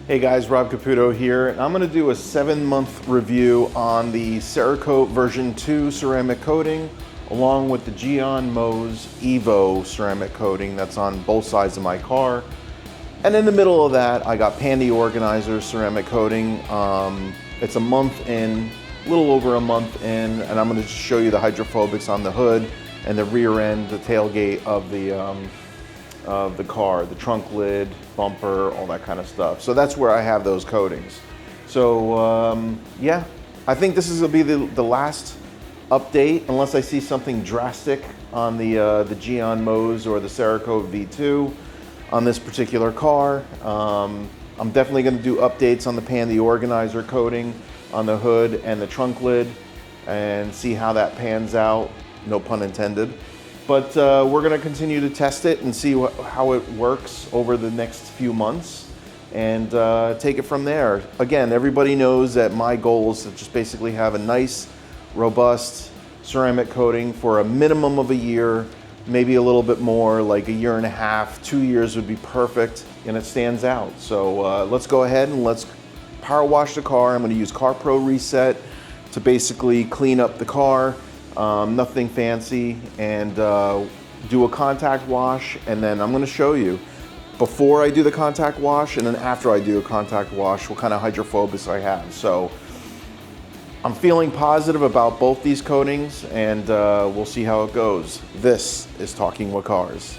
Hey guys, Rob Caputo here, and I'm going to do a 7-month review on the Cerakote version 2 ceramic coating along with the Gyeon MOHS EVO ceramic coating that's on both sides of my car. And in the middle of that, I got Pantheorganizer ceramic coating. It's a month in, a little over a month in, and I'm going to show you the Hydrophobics on the hood and the rear end, the tailgate of the car, the trunk lid, bumper, all that kind of stuff. So that's where I have those coatings. So yeah, I think this is gonna be the last update unless I see something drastic on the Gyeon MOHS or the Cerakote V2 on this particular car. I'm definitely gonna do updates on the Pantheorganizer coating on the hood and the trunk lid and see how that pans out, no pun intended. But we're going to continue to test it and see how it works over the next few months and take it from there. Again, everybody knows that my goal is to just basically have a nice, robust ceramic coating for a minimum of a year, maybe a little bit more, like a year and a half, 2 years would be perfect, and it stands out. So let's go ahead and let's power wash the car. I'm going to use Car Pro Reset to basically clean up the car. Nothing fancy, and do a contact wash, and then I'm going to show you before I do the contact wash and then after I do a contact wash what kind of hydrophobics I have. So I'm feeling positive about both these coatings, and we'll see how it goes. This is Talking with Cars.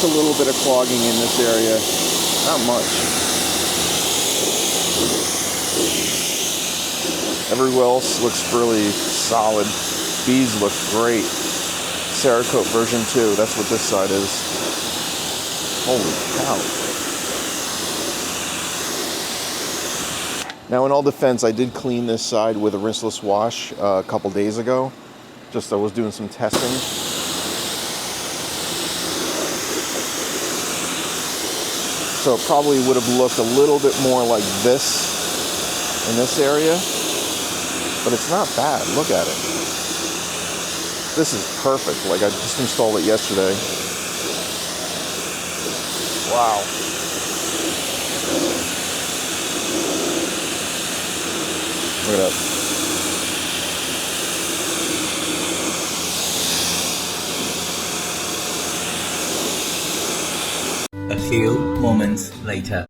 A little bit of clogging in this area, not much. Everywhere else looks really solid. Bees look great. Cerakote version 2, that's what this side is. Holy cow. Now, in all defense, I did clean this side with a rinseless wash a couple days ago. Just I was doing some testing. So it probably would have looked a little bit more like this in this area, but it's not bad. Look at it. This is perfect. Like I just installed it yesterday. Wow. Look at that. A few moments later.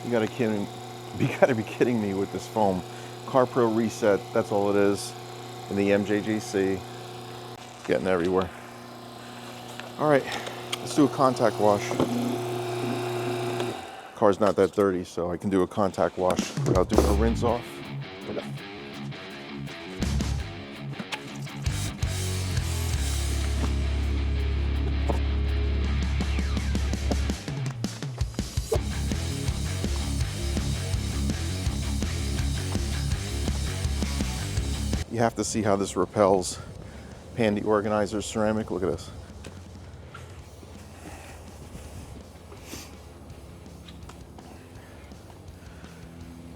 You gotta be kidding me with this foam. Car Pro Reset, that's all it is. In the MJGC. It's getting everywhere. All right, let's do a contact wash. Car's not that dirty, so I can do a contact wash without doing a rinse off. You have to see how this repels Pantheorganizer ceramic. Look at this.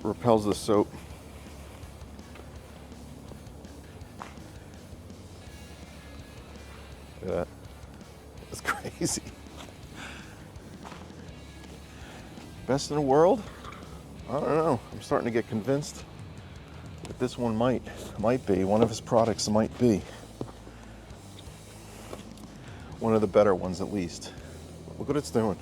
Repels the soap. Look at that. That's crazy. Best in the world? I don't know. I'm starting to get convinced that this one might be. One of his products might be. One of the better ones, at least. Look what it's doing.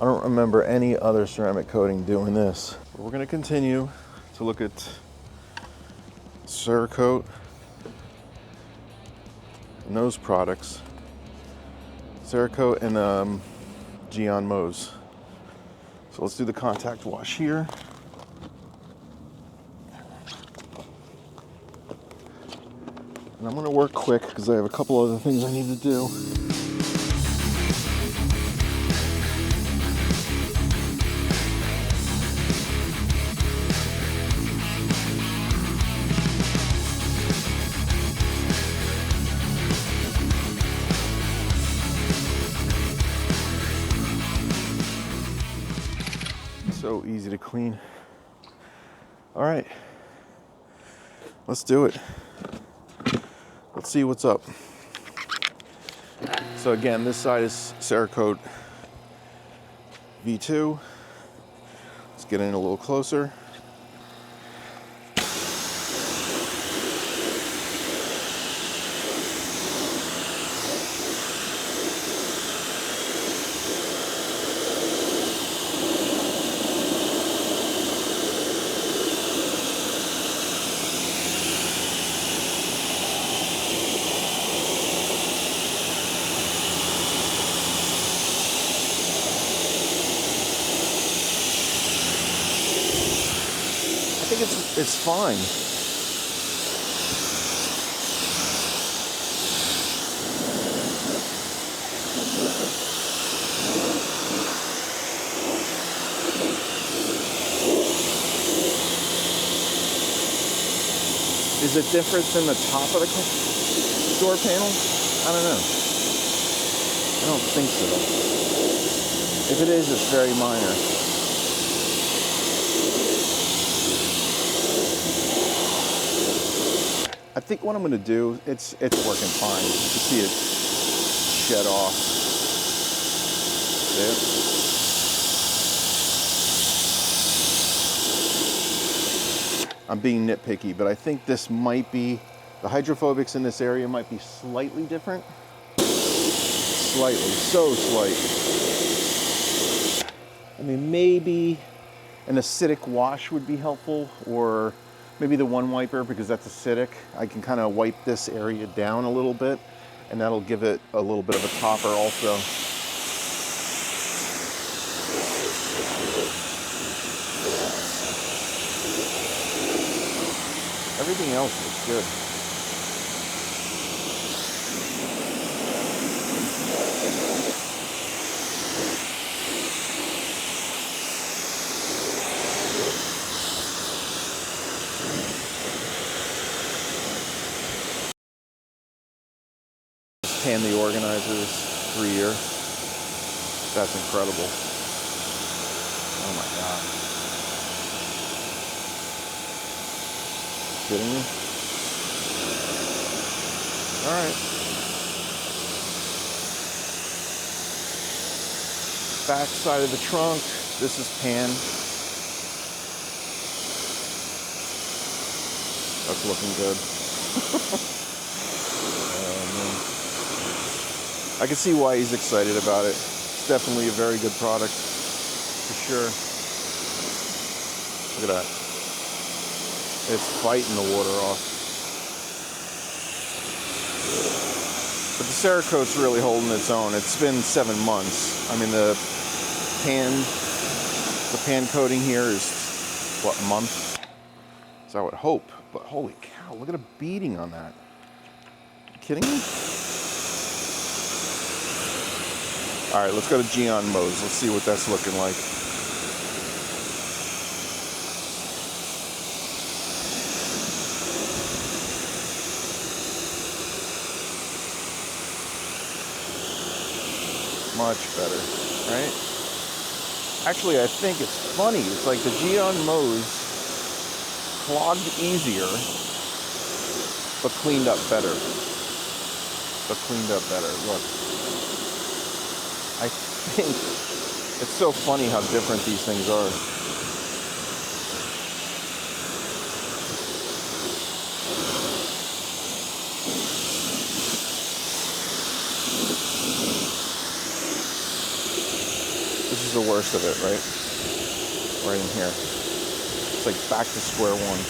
I don't remember any other ceramic coating doing this. But we're gonna continue to look at Cerakote and those products. Cerakote and Gyeon MOHS. So let's do the contact wash here. And I'm gonna work quick because I have a couple other things I need to do. So easy to clean. All right, let's do it. Let's see what's up. So again, this side is Cerakote V2. Let's get in a little closer. I think it's fine. Is it different than the top of the door panel? I don't know. I don't think so. If it is, it's very minor. I think what I'm going to do, it's working fine. You can see it shed off. See it? I'm being nitpicky, but I think this might be, the hydrophobics in this area might be slightly different. Slightly, so slight. I mean, maybe an acidic wash would be helpful, or maybe the one wiper, because that's acidic. I can kind of wipe this area down a little bit, and that'll give it a little bit of a topper also. Everything else looks good. Pantheorganizer is 3-year. That's incredible. Oh my God. Kidding me? All right. Back side of the trunk. This is pan. That's looking good. I can see why he's excited about it. It's definitely a very good product, for sure. Look at that. It's fighting the water off. But the Cerakote's really holding its own. It's been 7 months. I mean, the pan coating here is, what, a month? So I would hope. But holy cow, look at a beading on that. Are you kidding me? All right, let's go to Gyeon MOHS. Let's see what that's looking like. Much better, right? Actually, I think it's funny. It's like the Gyeon MOHS clogged easier, but cleaned up better. Look. I think it's so funny how different these things are. the worst of it, right? Right in here. It's like back to square one.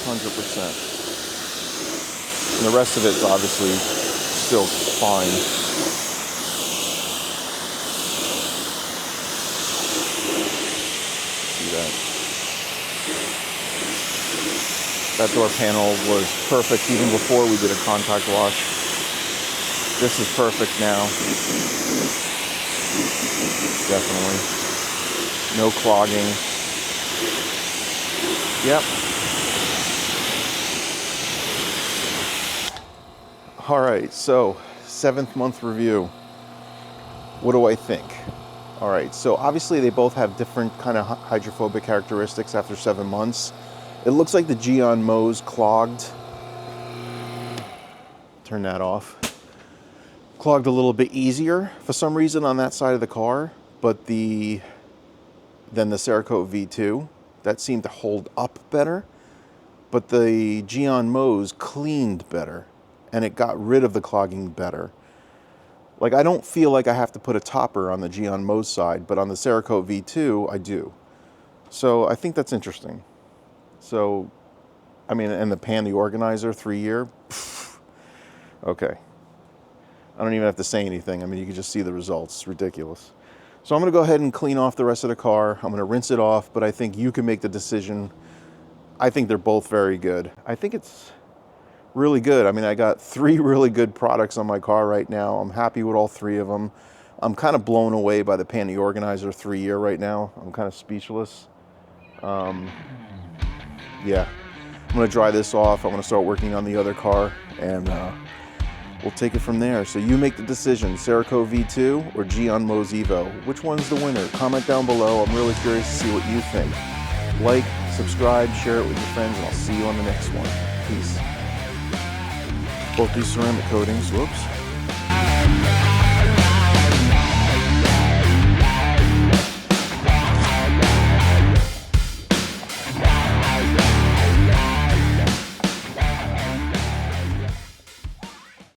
100%. And the rest of it's obviously still fine. See that? That door panel was perfect even before we did a contact wash. This is perfect now. Definitely. No clogging. Yep. All right, so 7th month review. What do I think? All right, so obviously they both have different kind of hydrophobic characteristics after 7 months. It looks like the Gyeon MOHS clogged. Turn that off. Clogged a little bit easier for some reason on that side of the car, but than the Cerakote V2, that seemed to hold up better. But the Gyeon MOHS cleaned better, and it got rid of the clogging better. Like, I don't feel like I have to put a topper on the Gyeon MOHS side, but on the Cerakote V2, I do. So I think that's interesting. So, I mean, and the Pantheorganizer 3-year, okay. I don't even have to say anything. I mean, you can just see the results. It's ridiculous. So I'm going to go ahead and clean off the rest of the car. I'm going to rinse it off, but I think you can make the decision. I think they're both very good. I think it's really good. I mean, I got 3 really good products on my car right now. I'm happy with all 3 of them. I'm kind of blown away by the Pantheorganizer 3-year right now. I'm kind of speechless. Yeah, I'm going to dry this off. I'm going to start working on the other car, and we'll take it from there. So you make the decision, Cerakote V2 or Gyeon MOHS EVO. Which one's the winner? Comment down below. I'm really curious to see what you think. Like, subscribe, share it with your friends, and I'll see you on the next one. Peace. Both these ceramic coatings, whoops.